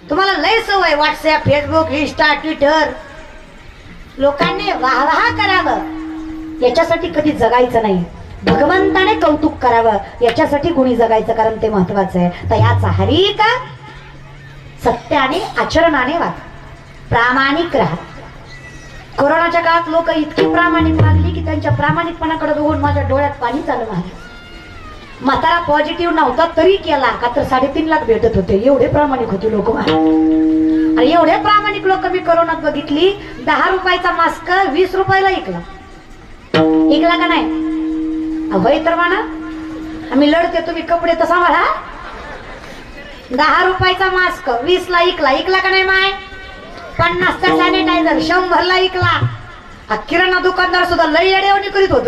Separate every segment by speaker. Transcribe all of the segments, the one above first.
Speaker 1: तुम्हाला लय सवय व्हॉट्सअप, फेसबुक, इंस्टा, ट्विटर. लोकांनी वाह करावं याच्यासाठी कधी जगायचं नाही. भगवंताने कौतुक करावं याच्यासाठी गुणी जगायचं, कारण ते महत्वाचं आहे. तर याचा हरी का सत्याने आचरणाने वाग, प्रामाणिक राहा. कोरोनाच्या काळात लोक इतकी प्रामाणिक वागली की त्यांच्या प्रामाणिकपणाकडे बघून माझ्या डोळ्यात पाणी चालू आहे. म्हातारा पॉझिटिव्ह नव्हता तरी केला का तर 3.5 लाख भेटत होते. एवढे प्रामाणिक होते लोक. आणि एवढे प्रामाणिक लोक मी कोरोनात बघितली. 10 रुपयाचा मास्क 20 रुपयाला ऐकला का नाही? होय तर म्हणा, आम्ही लढते, तुम्ही कपडे तर सांभाळा. 10 रुपयाचा मास्क 20 ला ऐकला का नाही माय? 50चा सॅनिटायझर 100 ला ऐकला. किराणा दुकानदार सुद्धा लई येडेवणी करीत होत.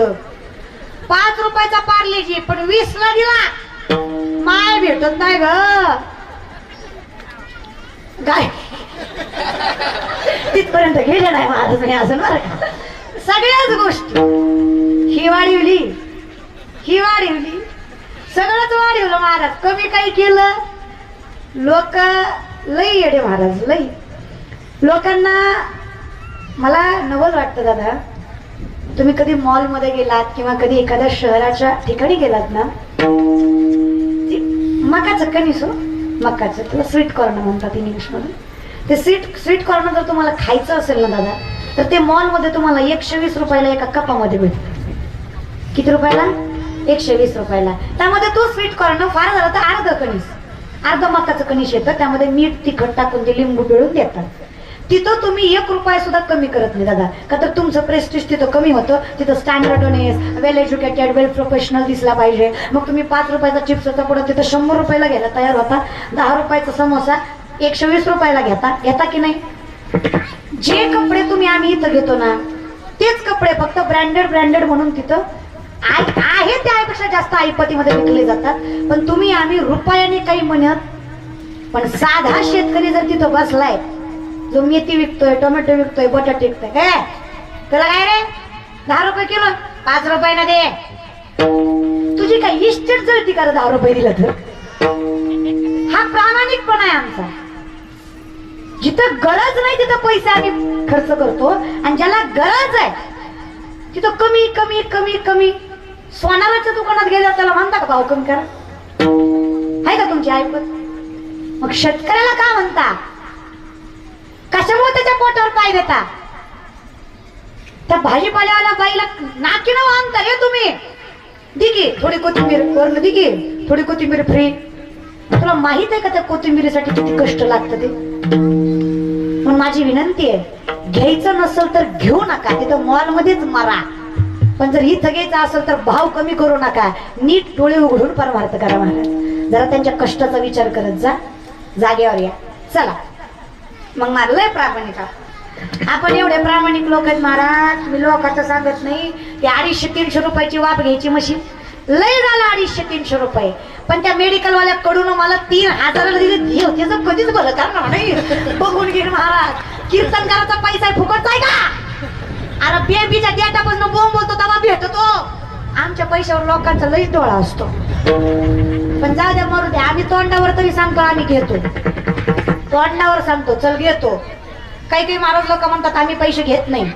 Speaker 1: 5 रुपयाचा पार्लेजी पण 20 ला दिला. माय भेटत नाही ग गाय. तिथपर्यंत गेले नाही महाराज नाही असं बरं का. सगळ्याच गोष्टी ही वाढवली सगळंच वाढवलं महाराज. कमी काही केलं? लोक लई येडे महाराज, लई. लोकांना मला नवल वाटतं दादा, तुम्ही कधी मॉल मध्ये गेलात किंवा कधी एखाद्या शहराच्या ठिकाणी गेलात ना, मकाचं कणीस, मकाचं किंवा स्वीट कॉर्नर म्हणतात इंग्लिश मध्ये. ते स्वीट कॉर्नर जर तुम्हाला खायचं असेल ना दादा, तर ते मॉल मध्ये तुम्हाला 120 रुपयाला एका कपामध्ये भेटतं. किती रुपयाला? 120 रुपयाला. त्यामध्ये तो स्वीट कॉर्नर फार झाला तर अर्ध मकाचं कणीस येतं. त्यामध्ये मीठ, तिखट टाकून ते लिंबू पिळून देतात. तिथं तुम्ही 1 रुपया सुद्धा कमी करत नाही दादा, का तर तुमचं प्रेस्टिज तिथं कमी होतं. तिथं स्टँडर्डनेस, वेल एज्युकेटेड, वेल प्रोफेशनल दिसला पाहिजे. मग तुम्ही 5 रुपयाचा चिप्सचा पुढे तिथं 100 रुपयाला घ्यायला तयार होता. 10 रुपयाचा समोसा 120 रुपयाला घेता की नाही? जे कपडे आम्ही इथं घेतो ना, तेच कपडे फक्त ब्रँडेड म्हणून तिथं आहे त्यापेक्षा जास्त ऐपतीमध्ये विकले जातात. पण आम्ही रुपयाने काही म्हणत, पण साधा शेतकरी जर तिथं बसलाय, जो मेथी विकतोय, टोमॅटो विकतोय, बटाटे विकतोय, त्याला काय रे 10 रुपये किलो, 5 रुपयाला दे. तुझी काय इस्टेट जळती का 10 रुपये दिला तर? हा प्रामाणिकपणा आहे आमचा. जिथं गरज नाही तिथं पैसे आम्ही खर्च करतो, आणि ज्याला गरज आहे तिथं कमी कमी कमी कमी. सोनाराच्या दुकानात गेल्या त्याला म्हणता का भाव कमी करा? आहे का तुमची ऐपत? मग शेतकऱ्याला का म्हणता? कशामुळे त्याच्या पोटावर पाय देता? त्या भाजीपाल्याला बाईला नाकीनं आणता रे तुम्ही. दिकी थोडी कोथिंबीर वरण, दिकी थोडी कोथिंबीर फ्री. तुला माहित आहे का त्या कोथिंबीरीसाठी किती कष्ट लागतं ते? पण माझी विनंती आहे, घ्यायचं नसेल तर घेऊ नका, तिथं मॉल मध्येच मारा. पण जर इथं घ्यायचं असेल तर भाव कमी करू नका. नीट डोळे उघडून परमार्थ करा महाराज. जरा त्यांच्या कष्टाचा विचार करत जा, जागेवर या. चला मग मारलंय प्रामाणिक. आपण एवढे प्रामाणिक लोक आहेत महाराज. मी लोकांचं सांगत नाही. ते 250-300 रुपयाची वाफ घ्यायची मशीन लय झालं 250-300 रुपये. पण त्या मेडिकल वाल्याकडून मला 3000 दिले. त्याचं कधीच बरं करणार नाही. बघून घे महाराज, कीर्तनकाराचा पैसा फुकट आहे का? अरे बेबीच्या डेटापासून बोंब बोलतो तेव्हा भेटतो. आमच्या पैशावर लोकांचा लईच डोळा असतो. पण जाऊ द्या, मरू द्या. आम्ही तोंडावर तरी सांगतो आम्ही घेतो. तोंडावर सांगतो चल घेतो. काही महाराज लोक म्हणतात आम्ही पैसे घेत नाही.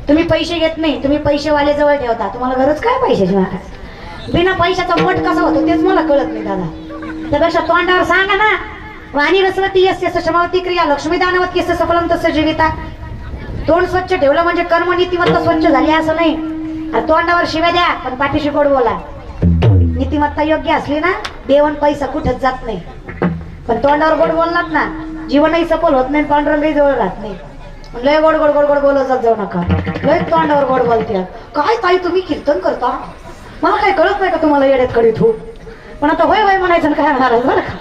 Speaker 1: तुम्ही पैसे घेत नाही, तुम्ही पैसेवाले जवळ ठेवता. तुम्हाला गरज काय पैशाची महाराज? बिना पैशाचा मठ कसा होतो तेच मला कळत नाही दादा. त्यापेक्षा तोंडावर सांगा ना, वाणी रसवती यस्य समावती क्रिया लक्ष्मी दानवत केस सफलम तस्य जीविता. तोंड स्वच्छ ठेवलं म्हणजे कर्म नीतिमत्ता स्वच्छ झाली असं नाही. तोंडावर शिव्या द्या पण पाठीशी गोड बोला. नीतिमत्ता योग्य असली ना, देवण पैसा कुठेच जात नाही. पण तोंडावर गोड बोललात ना, जीवनही सफल होत नाही, पांडुरंगही जवळ राहत नाही. लय गोड गोड गोड गोड बोलत जाऊ नका. लय तोंडावर गोड बोलते. काय ताई तुम्ही कीर्तन करता? मला काय कळत नाही का तुम्हाला येड्यात करीत हो? पण आता होय होय म्हणायचं काय महाराज बरं का.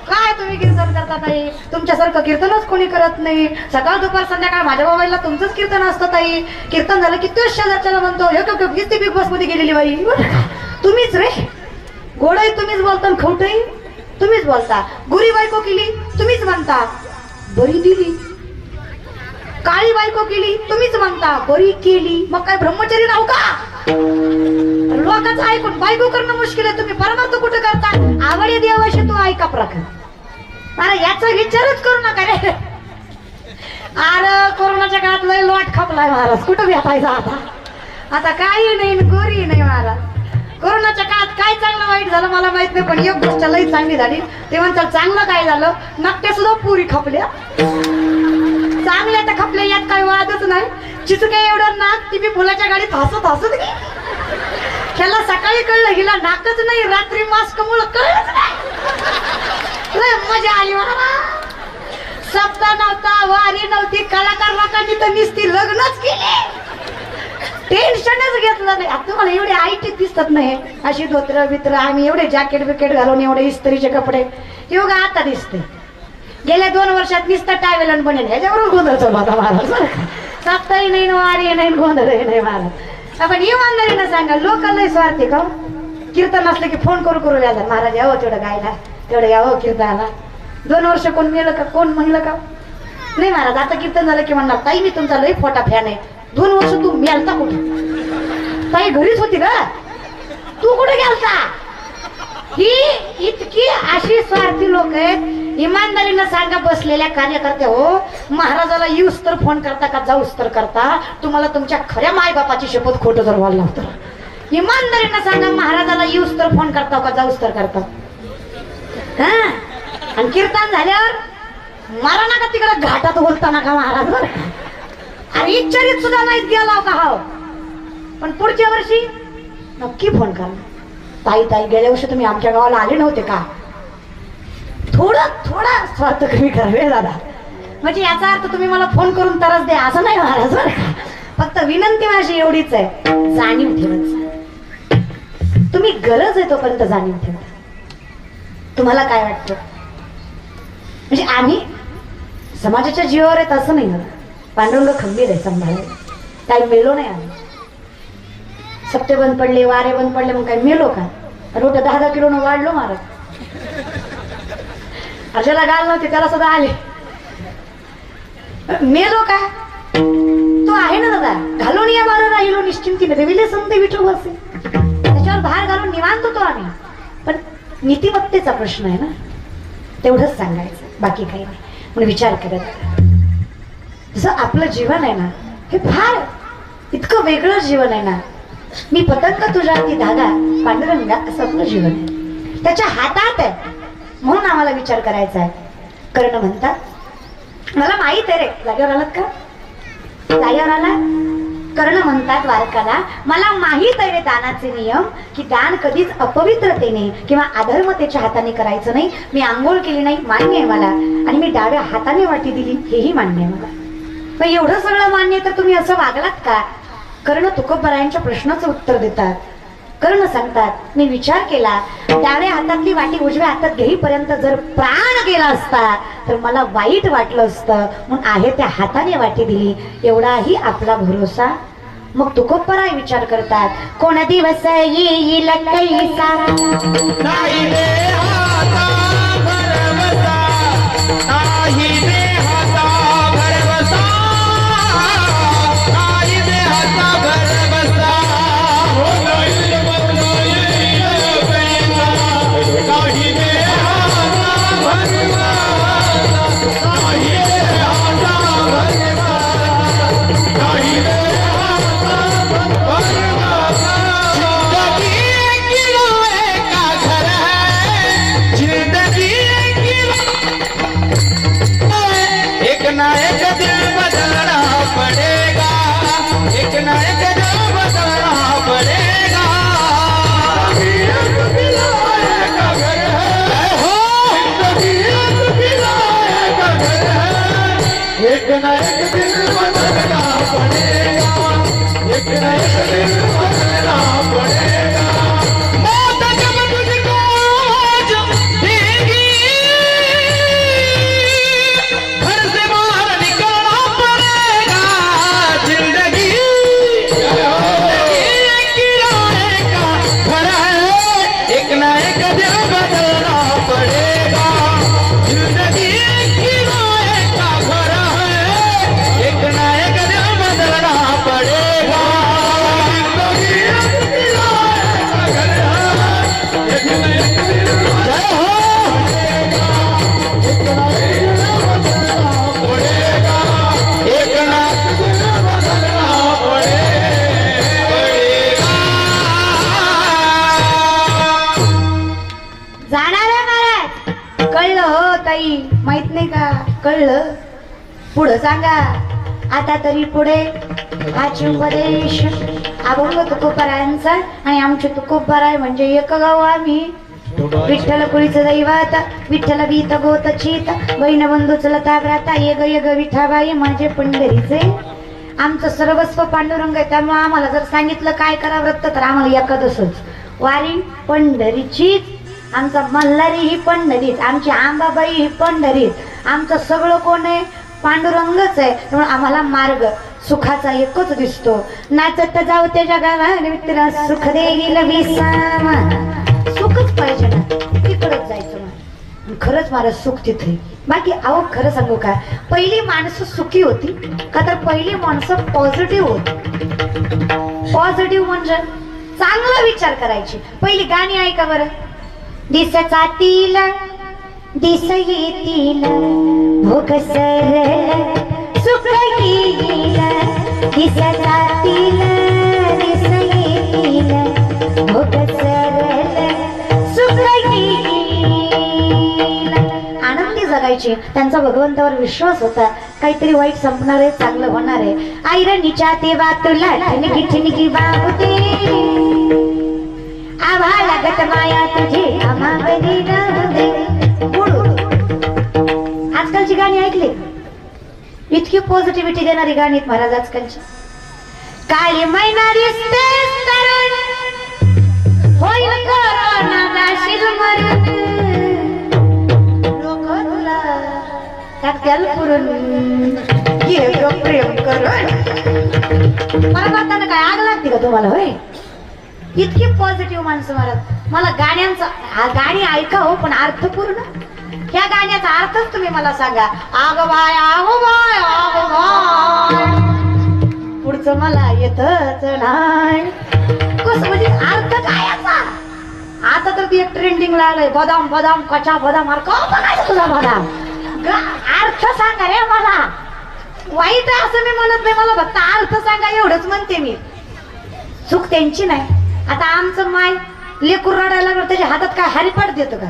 Speaker 1: काय तुम्ही कीर्तन करता ताई? तुमच्यासारखं कीर्तनच कोणी करत नाही. सकाळ दुपार संध्याकाळ माझ्या मोबाईलला तुमचंच कीर्तन असतं ताई. कीर्तन झालं की तेच शेजारच्याला म्हणतो ती बिग बॉस मध्ये गेलेली बाई. तुम्हीच रे. गोडही तुम्हीच बोलता, खवटही तुम्हीच बोलता. गुरी बायको केली तुम्हीच म्हणता, बरी दिली. काळी बायको केली तुम्हीच म्हणता, बरी केली. मग काय ब्रह्मचारी राहू का? लोकांचं ऐकून बायको करणं मुश्किल आहे. तुम्ही परमार्थ कुठे करता? आवडे देवाशी तू ऐका प्रकार. अरे याचा विचारच करू नका रे. अरे कोरोनाच्या काळात लय लॉट खपलाय महाराज. कुठं भेटायचा आता काही नाही गोरी नाही महाराज. कोरोनाच्या काळात काय चांगलं वाईट झालं मला माहित नाही, पण एक गोष्ट लई चांगली झाली. ते म्हणतात चांगलं काय झालं, नकट्या सुद्धा पुरी खपल्या. चांगल्या तर खपल्या यात काही वादच नाही. चिचके एवढं नाक ती मी फुलाच्या गाडीत हसत हसत त्याला सकाळी कळलं हिला नाकच नाही, रात्री मास्क मुळे कळलंच नाही. लय मजा आली मला. सप्ताह नव्हता, वारी नव्हती, कलाकार लोकांनी तर नुसती लग्नच केले, टेन्शनच घेतलं नाही. आता तुम्हाला एवढे आयटी दिसत नाही, अशी धोत्र बित्र आम्ही एवढे जॅकेट बिकेट घालून एवढे इस्त्रीचे कपडे एवढं आता दिसते. गेल्या 2 वर्षात नुसतं टायवेलन बनेल ह्याच्याबरोबर गोंधळ चालू होता महाराज. सप्ताही नाही, वारी नाही, गोंधळ नाही महाराज. आपण इमानदारीनं सांगा, लोक लय स्वार्थी का. कीर्तन असलं की फोन करू करू व्याजा, महाराज यावं तेवढं गायला, तेवढं यावं कीर्तनाला. 2 वर्ष कोण मेलं का, कोण म्हणलं का नाही महाराज. आता कीर्तन झालं की म्हणणार ताई मी तुमचा लई फोटा फॅन आहे. 2 वर्ष तू मेलता कुठे, ताई घरीच होती का, तू कुठे गेलता. ही इतकी अशी स्वार्थी लोक आहेत. इमानदारीनं सांगा बसलेल्या कार्यकर्त्या हो, महाराजाला येऊस तर फोन करता का जाऊस तर करता. तुम्हाला तुमच्या खऱ्या मायबापाची शपथ खोटं जर व्हायला लावतं. इमानदारीनं सांगा महाराजाला येऊस तर फोन करता का जाऊस तर करता. हा आणि कीर्तन झाल्यावर मारा नका तिकडे घाटात बोलताना का महाराज. अरे इच्छारीत सुद्धा नाहीत गेला का हाव. पण पुढच्या वर्षी नक्की फोन करा. ताई ताई गेल्या वर्षी तुम्ही आमच्या गावाला आले नव्हते का. थोडा स्वार्थ कमी करावे दादा. म्हणजे याचा अर्थ तुम्ही मला फोन करून तरच द्या असं नाही महाराज. फक्त विनंती माझी एवढीच आहे, जाणीव ठेवत. तुम्ही गरज आहे तोपर्यंत जाणीव ठेवा. तुम्हाला काय वाटतं, म्हणजे आम्ही समाजाच्या जीवावर आहेत असं नाही. पांडुरंग खंबीर आहे सांभाळायला. काही मेलो नाही आम्ही. सप्ते बंद पडले, वारे बंद पडले, मग काय मेलो का. रोट 10-10 किलोनं वाढलो महाराज. अर्जाला गाल नव्हते त्याला सुद्धा आले. मेलो का तो आहे ना दादा. घालून या बारा राहिलो निश्चिंतीने, देविले संत विठू बसे. त्याच्यावर भार घालून निवांत होतो आम्ही. पण नीतिमत्तेचा प्रश्न आहे ना, तेवढंच सांगायचं, बाकी काही नाही. म्हणून विचार करत जसं आपलं जीवन आहे ना, हे फार इतकं वेगळं जीवन आहे ना. मी पतंग तुझ्या ती धागा पांडुरंगा असं आपलं जीवन आहे, त्याच्या हातात आहे. म्हणून आम्हाला विचार करायचा आहे. कर्ण म्हणतात, मला माहित आहे रे. जागेवर आलात का, जागेवर आला. कर्ण म्हणतात वारकाला, मला माहित आहे रे दानाचे नियम, की दान कधीच अपवित्रतेने किंवा अधर्मतेच्या हाताने करायचं नाही. मी आंघोळ केली नाही मान्य आहे मला, आणि मी डाव्या हाताने वाटी दिली हेही मान्य आहे मला. पण एवढं सगळं मान्य तर तुम्ही असं वागलात का. कर्ण तुकोबरायांच्या प्रश्नाचं उत्तर देतात. कर्ण सांगतात, मी विचार केला, डाव्या हातातली वाटी उजव्या हातात घेईपर्यंत जर प्राण गेला असता तर मला वाईट वाटलं असतं, म्हणून आहे त्या हाताने वाटी दिली, एवढाही आपला भरोसा. मग तुकोबराय विचार करतात, कोण दिवस येईल कैसा नाही रे हाता भरवसा, नाही रे हाता भरवसा, नाही रे हाता भरवसा, हो नाही रे हाता भरवसा, नाही रे हाता भरवसा, नाही रे हाता भरवसा, नाही रे कळलं, पुढं सांगा. आता तरी पुढे हाची उपदेश अभंग तुकोबारायांचा आणि आमचे तुकोबाराय म्हणजे एक गाव आम्ही. विठ्ठल कुळीचं दैवत विठ्ठल भीत गोत चीत बहीण बंधू चलता भ्राता ये ग विठाबाई माझे पंढरीचे. आमचं सर्वस्व पांडुरंग आहे, त्यामुळे आम्हाला जर सांगितलं काय करा व्रत तर आम्हाला एखादंच वारी पंढरीचीच. आमचा मल्हारी ही पंढरीच, आमची आंबाबाई ही पंढरीच, आमचं सगळं कोण आहे पांडुरंगच आहे. त्यामुळे आम्हाला मार्ग सुखाचा एकच दिसतो. नाचत जाऊ त्याच्या गावाला सुख देईल विसावा. सुखच पाहिजे ना, तिकडच जायचं मला. खरंच मला सुख तिथे. बाकी अहो खरं सांगू का, पहिली माणसं सुखी होती का तर पहिली माणसं पॉझिटिव्ह होती. पॉझिटिव्ह म्हणजे चांगला विचार करायची. पहिली गाणी ऐका बरं. दिसचा तिला दिस येतील भोग सरळ सुख येईल. दिसचा तिला दिस येतील भोग सरळ सुख येईल. आनंदी जगायचे. त्यांचा भगवंतावर विश्वास होता, काहीतरी वाईट संपणार आहे, चांगलं होणार आहे. ऐरणीच्या तेव्हा तुला ठिणगी बाबुते आभा लागत माया तुझे आम्हावरी राहू दे. आजकालची गाणी ऐकली, इतकी पॉझिटिव्हिटी देणारी गाणी आहेत महाराज आजकालची. काळी मैना दिसते तरुण होईल कोरोना जाशील मरून. लोक तुला टाकत्याल पुरून ये ग प्रेम करून. परमात्मानं काय आग लागते का तुम्हाला होय? इतकी पॉझिटिव्ह माणसं महाराज. मला गाण्यांचा गाणी ऐका हो पण अर्थपूर्ण. ह्या गाण्याचा अर्थच तुम्ही मला सांगा. आग बाय आगो बाय आगो बाय. पुढचं मला येतच नाही. कसं म्हणजे अर्थ काय याचा? आता तर ती एक ट्रेंडिंगला आलंय, बदाम बदाम कचा बदाम. अरे का बघायचं तुझा बदाम? अर्थ सांगा रे मला. वाईट आहे असं मी म्हणत नाही, मला फक्त अर्थ सांगा एवढंच म्हणते मी. चूक त्यांची नाही. आता आमचं माय लेकूर रडायला लागलं, त्याच्या हातात काय हरिपाठ देतं का?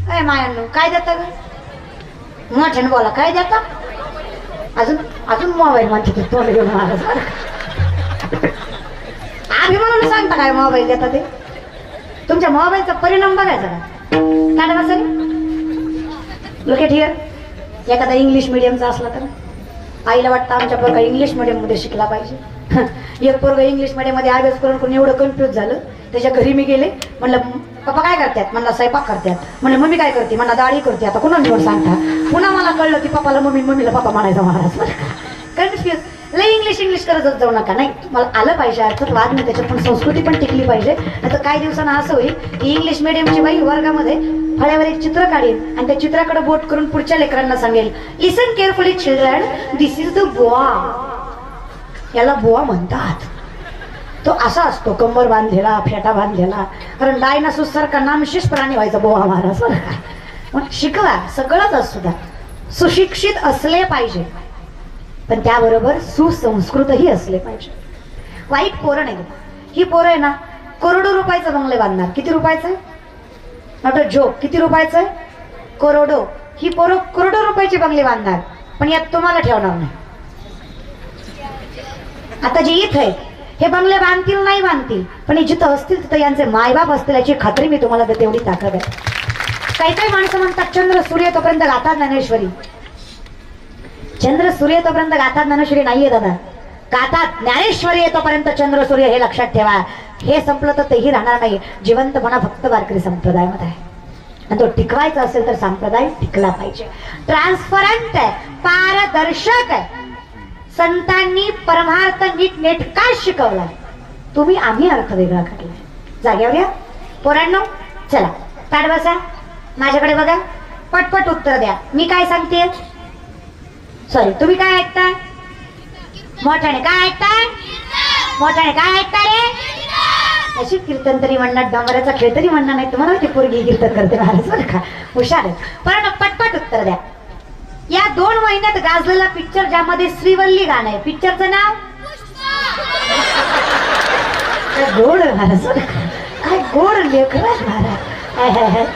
Speaker 1: काय मायांनो काय देतं ग? मोठ्यानं बोला, काय देतं? अजून अजून मोबाईल म्हणते तोंड घेऊन महाराज. आम्ही म्हणून सांगता काय मोबाईल देता ते? तुमच्या मोबाईलचा परिणाम बघायचा का? काय बसा लोक हिअर. एखादा इंग्लिश मिडियमचा असला तर आईला वाटतं आमच्या पोरगा इंग्लिश मिडियम मध्ये शिकला पाहिजे. एक पोरगा इंग्लिश मिडियम मध्ये अभ्यास करून कोणी एवढं कन्फ्युज झालं. त्याच्या घरी मी गेले, म्हणलं पप्पा काय करतात? म्हणला स्वयंपाक करतात. म्हणलं मम्मी काय करते? म्हणला डाळी करते. आता कुणा निवड सांगता? पुन्हा मला कळलं की पप्पाला मम्मी, मम्मीला पप्पा म्हणायचा महाराज. कन्फ्युज. लय इंग्लिश करत जाऊ नका. नाही मला आलं पाहिजे अर्थात वाद नाही, त्याच्यात पण संस्कृती पण टिकली पाहिजे. आता काही दिवसांना असं होईल की इंग्लिश मिडियमची बाई वर्गामध्ये फळ्यावर एक चित्र काढेल आणि त्या चित्राकडे बोट करून पुढच्या लेकरांना सांगेल, listen carefully children, this is the buwa. याला बुवा म्हणतात. तो असा असतो, कंबर बांधलेला, फेटा बांधलेला. कारण डायनासोर सारखा नामशेष प्राणी व्हायचा बुवा महाराज. मग शिकवा, सगळंच असू द्या. सुशिक्षित असले पाहिजे, पण त्याबरोबर सुसंस्कृतही असले पाहिजे. वाईट पोरं नाही. ही पोरं आहे ना, करोडो रुपयाचं बंगले बांधणार. किती रुपयाचं आहे? Not a joke. किती रुपयाचं आहे? करोडो. ही पोरं करोडो रुपयाचे बंगले बांधणार, पण यात तुम्हाला ठेवणार नाही. आता जे इथं आहे हे बंगले बांधतील नाही बांधतील, पण हे जिथं असतील तिथं यांचे मायबाप असतील याची खात्री मी तुम्हाला देते. एवढी ताकद आहे. काही काही माणसं म्हणतात चंद्र सूर्य तोपर्यंत गातात ज्ञानेश्वरी. चंद्र सूर्य तोपर्यंत गातात ज्ञानेश्वरी नाहीये दादा. गातात ज्ञानेश्वरी येतोपर्यंत चंद्र सूर्य हे लक्षात ठेवा. हे संपलं तर तेही राहणार नाही. जिवंतपणा फक्त वारकरी संप्रदायामध्ये आहे आणि तो टिकवायचा असेल तर संप्रदाय टिकला पाहिजे. ट्रान्सपरंट आहे, पारदर्शक आहे. संतांनी परमार्थ नीट नेटका शिकवला. तुम्ही आम्ही अर्थ वेगळा काढलाय. जाग्यावर या पोरांनो. चला ताट बसा, माझ्याकडे बघा, पटपट उत्तर द्या. मी काय सांगते? सॉरी, तुम्ही काय ऐकताय? मोठ्याने काय ऐकताय? मोठ्याने काय ऐकताय रे? अशी कीर्तन तरी म्हणणार, डांबऱ्याचा खेळ तरी म्हणणार नाही. तुम्हाला ती पोरगी कीर्तन करते महाराज बरं का, हुशार आहे. पण पटपट उत्तर द्या. या 2 महिन्यात गाजलेला पिक्चर ज्यामध्ये श्रीवल्ली गाणं आहे, पिक्चरचं नाव काय गोड महाराज, काय गोड लेकर महाराज.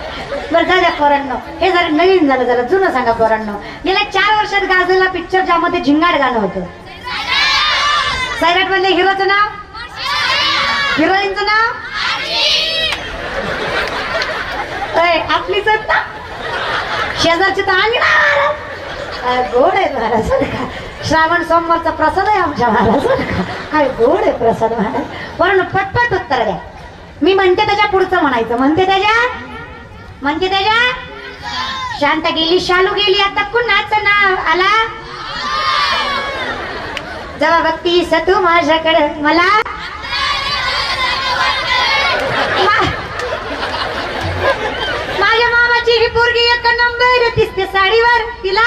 Speaker 1: बरं दादा पोरांनो, हे जरा नवीन झालं, जरा जुनं सांगा पोरांनो. गेल्या 4 वर्षात गाजलेला पिक्चर ज्यामध्ये झिंगाट गाणं होतं. सैराट मधले हिरोचं नाव, हिरोईनचं नाव आपलीच ना, शेजारची तर आम्ही ना. गोड आहे महाराज का, श्रावण सोमवारचा प्रसाद आहे आमच्या महाराज का, काय गोड आहे प्रसाद महाराज. बरं पटपट उत्तर द्या. मी म्हणते त्याच्या पुढचं म्हणायचं. म्हणते त्याच्या शांत गेली, शालू गेली, आता कुणाचं नाव आला. जेव्हा भक्ती सतू माझ्याकडे मला माझ्या मामाची ही पोरगी 1 नंबर दिसते साडीवर, तिला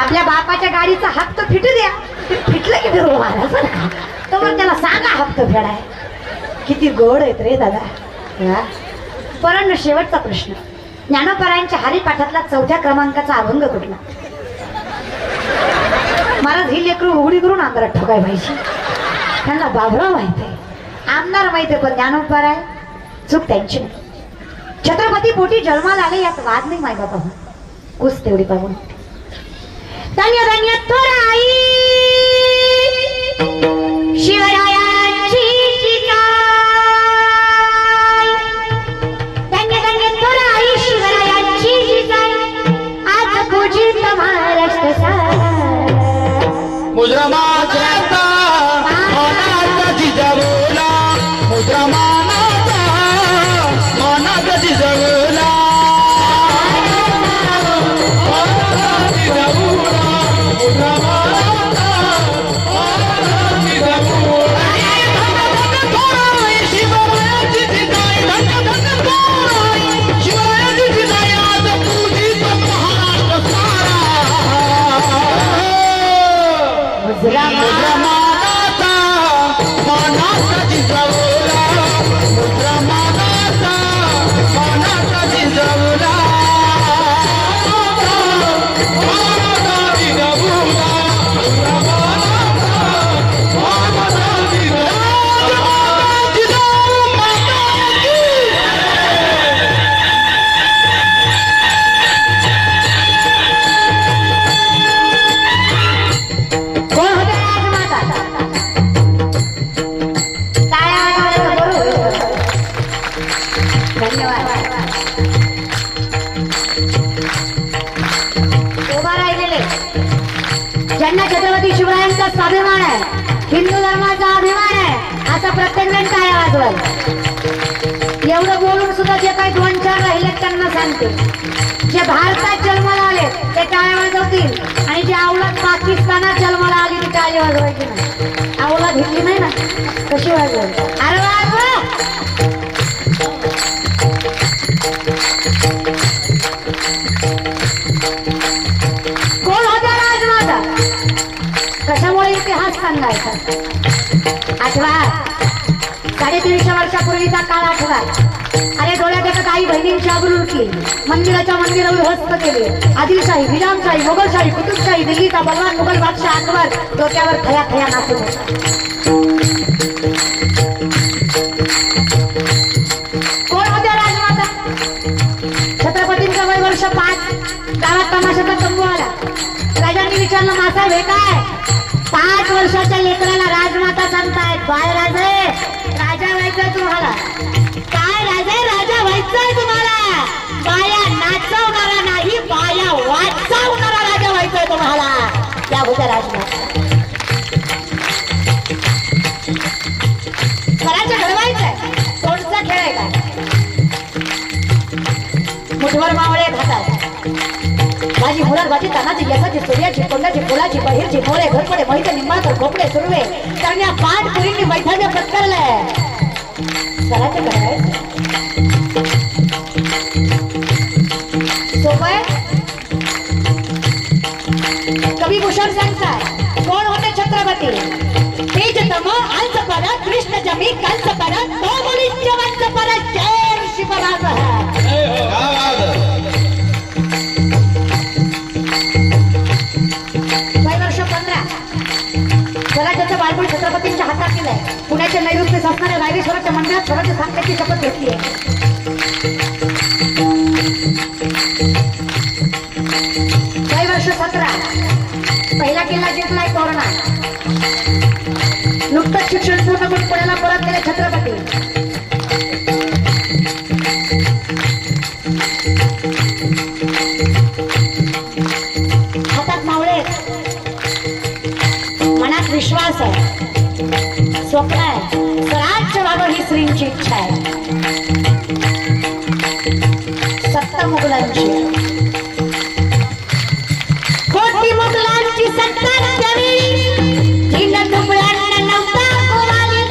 Speaker 1: आपल्या बापाच्या गाडीचा हप्ता फिटू द्या. ते फिटलं की फिरू महाराज तर मग त्याला सांगा हप्ता फेडाय. किती गोड आहेत रे दादा. परंतु शेवटचा प्रश्न, ज्ञानोबरायांच्या हरिपाठातला 4थ्या क्रमांकाचा अभंग कुठला. महाराज ही लेकरू उघडी करून आमदारात ठोकाय पाहिजे. त्यांना बाबराव माहिती आहे, आमदार माहिती आहे, पण ज्ञानोबराय चूक त्यांची नाही. छत्रपती पोटी जन्माला आले यात वाद नाही माय बाबा. कुस तेवढी पाहून धन्य धन्य थोराई शिवरायांची जिजाई. धन्य धन्य थोराई शिवरायांची जिजाई. आज पूजित महाराष्ट्र सारा.
Speaker 2: मुद्रा माता मानाचा जिजाऊला, मुद्रा मानाचा मानाचा जिजाऊला.
Speaker 1: ज्यांना छत्रपती शिवरायांचा स्वाभिमान आहे, हिंदू धर्माचा अभिमान आहे, असा प्रत्येक जण टाळ्या वाजवल. एवढं बोलून सुद्धा जे काही 2-4 राहिले त्यांना सांगते, जे भारतात जन्माला आले ते टाळ्या वाजवतील, आणि जे अवलाद पाकिस्तानात जन्माला आली ती टाळी वाजवायची नाही. अवलाद हिंदली नाही ना, कशी वाजवायची. अरे वाजवा. कोण होता राजमाता, कशामुळे इतिहास सांगायचा. आठवा, 350 वर्षापूर्वीचा काळ आठवा. अरे डोळ्यात एका काही बहिणींची आबरू उठली, मंदिराच्या मंदिरावर हस्त केले. आदिलशाही, निजामशाही, मोगलशाही, कुतुबशाही, दिल्लीचा बलवान मुघल बादशाह अकबर डोक्यावर खया खया नाचत होता. कोण होत्या राजमाता. छत्रपतींचा वय वर्ष 5. गावात तमाशाचा तंबू आला. राजांनी विचारलं, मासा हे काय. 5 वर्षाच्या लेकराला राजमाता सांगतायत. बाय राजे, राजा व्हायचंय तुम्हाला. काय राजे, राजा व्हायचंय तुम्हाला. बाया नाचवणारा नाही, बाया वाचवणारा राजा व्हायचंय तुम्हाला. त्या होत्या राजमाता. घराच्या घडवायचंय, तोंडचा खेळ आहे काय. मुठभर मावळे खातात. भाजी मुलार भाजी तानाची यसाची सूर्याची कोंडाची फुलाची बहिरची मोरे घरपडे महित निंबाळकर खोपडे सुरवे करण्या 5 पुरींनी मैथाने पत्करलंय. घराच्या घडवायचं सोपय. कवी भूषण सांगताय, कोण होते छत्रपती. तेज तम अंश परत कृष्ण जमी कंस परत तो मुलींच वंश परत जय शिवराज है. वर्ष 15 स्वराज्याचं बालपण छत्रपतींच्या हातात दिलंय. पुण्याच्या नैऋत्य शासनाने रायरेश्वराच्या मंदिरात स्वराज्य स्थापनेची शपथ घेतली आहे. इच्छा आहे सत्ता मुघलांची कोटी मुघलांची सत्ता त्यावेळी तीन तुकड्यांना नव्हता कोणाली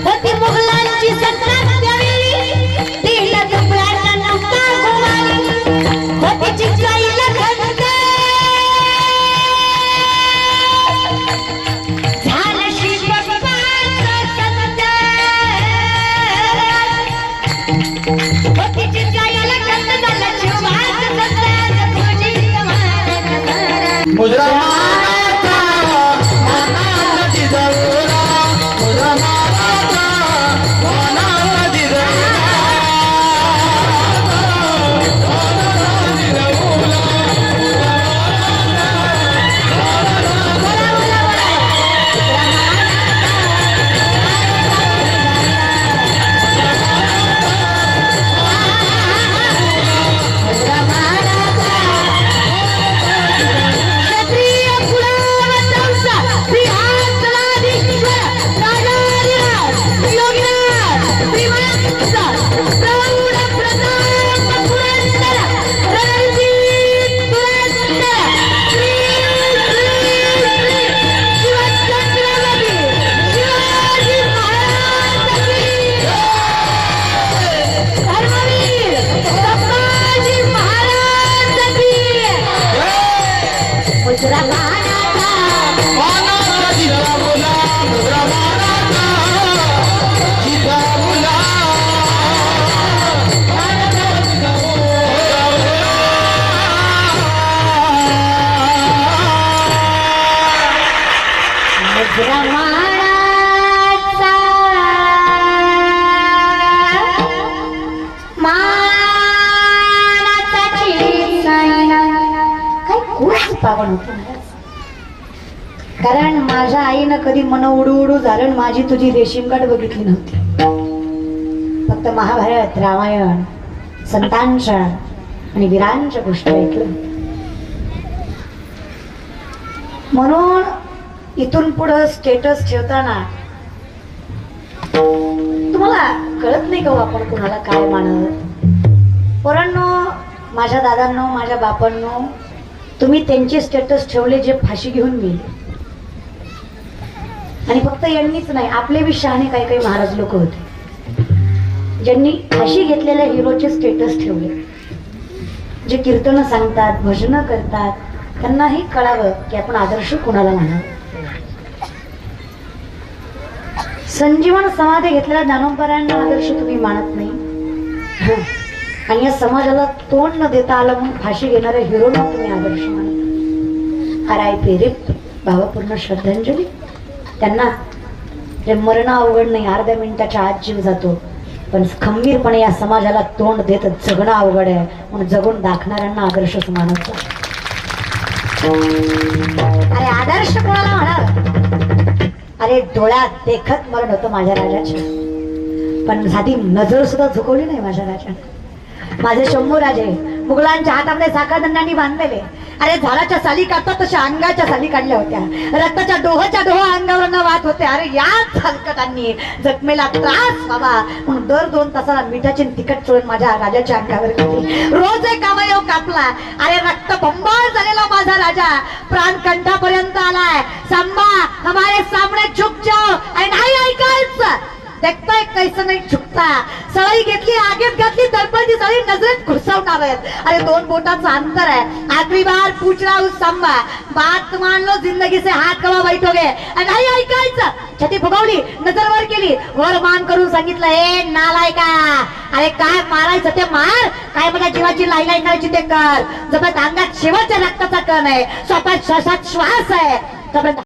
Speaker 1: कोटी मुघलांची सत्ता त्यावेळी तीन तुकड्यांना नव्हता कोणाली कोटीची जाईल खंड झालं शिवबाचं सत्य कोटीची जाईल खंड झालं शिवबाचं सत्य तुझी
Speaker 2: मुद्रामानाचा मानाचा जिजाऊला मुद्रामानाचा मानाचा जिजाऊला मानाचा जिजाऊला मुद्रामानाचा जिजाऊला
Speaker 1: पावन होतं कारण माझ्या आईनं कधी मन उडू उडू झालं आणि माझी तुझी रेशीमगाठ बघितली नव्हती फक्त महाभारत रामायण संतांच्या आणि वीरांच्या गोष्टी ऐकल्या म्हणून इथून पुढं स्टेटस ठेवताना तुम्हाला कळत नाही का आपण कुणाला काय मानत पोरांनो माझ्या दादांनो माझ्या बापांनो तुम्ही त्यांचे स्टेटस ठेवले जे फाशी घेऊन गेले आणि फक्त यांनीच नाही आपले बी शहाणे काही काही महाराज लोक होते ज्यांनी फाशी घेतलेल्या हिरोचे स्टेटस ठेवले जे कीर्तन सांगतात भजन करतात त्यांनाही कळावं की आपण आदर्श कुणाला म्हणावं संजीवन समाधी घेतलेल्या ज्ञानोबरायांना आदर्श तुम्ही मानत नाही आणि या समाजाला तोंड न देता आलं म्हणून फाशी घेणाऱ्या हिरोना तुम्ही आदर्श मानता आर आय प्रेरित भावपूर्ण श्रद्धांजली त्यांना ते मरण अवघड नाही अर्ध्या मिनिटाच्या आत जीव जातो पण खंबीरपणे या समाजाला तोंड देत जगणं अवघड आहे म्हणून जगून दाखणाऱ्यांना आदर्शच मानत अरे आदर्श कोणाला म्हणाल अरे डोळ्यात देखत मरण होतं माझ्या राजाच्या पण साधी नजर सुद्धा झुकवली नाही माझ्या राजाने माझे शंभू राजे मुघलांच्या हातामध्ये साखरदंडांनी बांधलेले अरे झाडाच्या साली काढतात तशा अंगाच्या साली काढल्या होत्या रक्ताच्या डोहाच्या डोहा अंगावर वाहत होते अरे याच हलकटांनी जखमेला त्रास बाबा म्हणून दर 2 तासाला मिठाची तिखट चोळून माझ्या राजाच्या अंगावर घेतली रोज एक अवयव कापला अरे रक्त बंबाळ झालेला माझा राजा प्राण कंठापर्यंत आलाय सांबा हमारे सामने झुक जाओ आणि नाही ऐकायचं देखताय कैसं नाही झुकता सळई घेतली आगेत घातली दर्पणची सळई नजरेत घुसवणार आहेत अरे 2 बोटाचं अंतर आहे आखरी बार पूछ रहा हूं सांबा बात मान लो जिंदगी से हाथ कवा बैठोगे नाही ऐकायचं छाती फुगवली नजर वर केली वर मान करून सांगितलं ए नालायका अरे काय मारायचं ते मार काय माझ्या जीवाची लाई करायची ते कर जबत अंगात शेवटच्या रक्ताचा कण आहे स्वतः श्वासात श्वास आहे